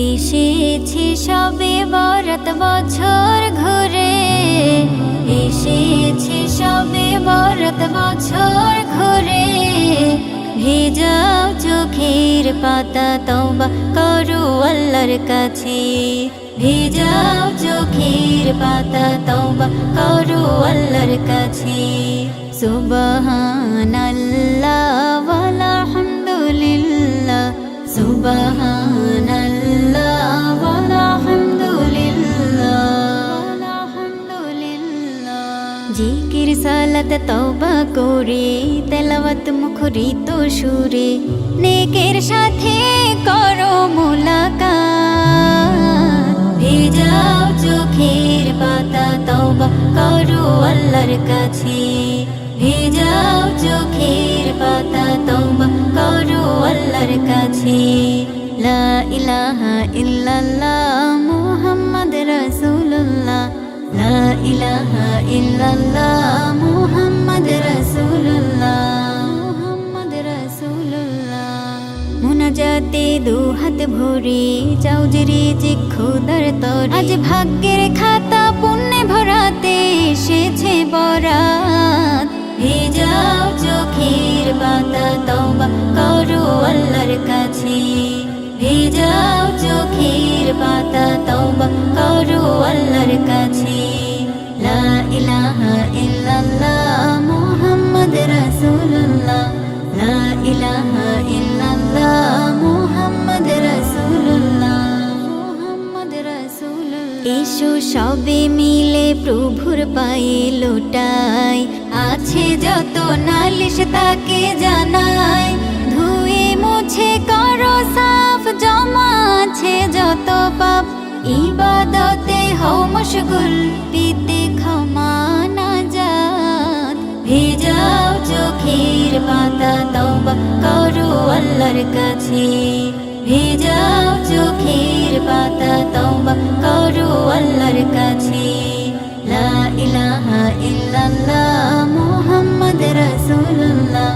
এসেছে সবে বরাত বছর ঘুরে, এসেছে সবে বরাত বছর ঘুরে। ভেজাও চোখের পাতা তওবা করো আল্লাহর কাছে, ভেজাও চোখের পাতা তওবা করো আল্লাহর কাছে। সুবহানাল্লাহ ওয়ালহামদুলিল্লাহ, সুবহানাল্লাহ ওয়ালহামদুলিল্লাহ। জিকির সালাত তওবা করে তেলাওয়াত মুখরিত সুরে, নেকের সাথে করো মুলাকাত। ভেজাও চোখের পাতা তওবা করো আল্লাহর কাছে, ভেজাও চোখের পাতা তওবা করো আল্লাহর কাছে। লা ইলাহা ইল্লাল্লাহ মুহাম্মদ রাসূলুল্লাহ, লা ইলাহা ইল্লাল্লাহ মুহাম্মদ রাসূলুল্লাহ, মুহাম্মদ রাসূলুল্লাহ। মুনাজাতে দুহাত ভরে চাও যে রিজিক খোদার তরে, আজ ভাগ্যের খাতা পুণ্যে ভরাতে এসেছে বরাত। ভেজাও চোখের পাতা তওবা করো আল্লাহর কাছে, ভেজাও চোখের পাতা তওবা করো আল্লাহর কাছে। লা ইলাহা ইল্লাল্লাহ মুহাম্মদ রাসূলুল্লাহ, লা ইলাহা ইল্লাল্লাহ মুহাম্মদ রাসূলুল্লাহ, মুহাম্মদ রাসূলুল্লাহ। এসো সবে মিলে প্রভুর পায়ে লোটাই, আছে যত নালিশ তাকে জানাই। ধুয়ে মুছে করো সাফ, জমা আছে যত পাপ, ইবাদতে হও মশগুল, পেতে ক্ষমা নাজাত। ভেজাও চোখের পাতা তওবা করো আল্লাহর কাছে, ভেজাও চোখের পাতা তওবা করো আল্লাহর কাছে। লা ইলাহা ইল্লাল্লাহ মুহাম্মদ রাসূলুল্লাহ,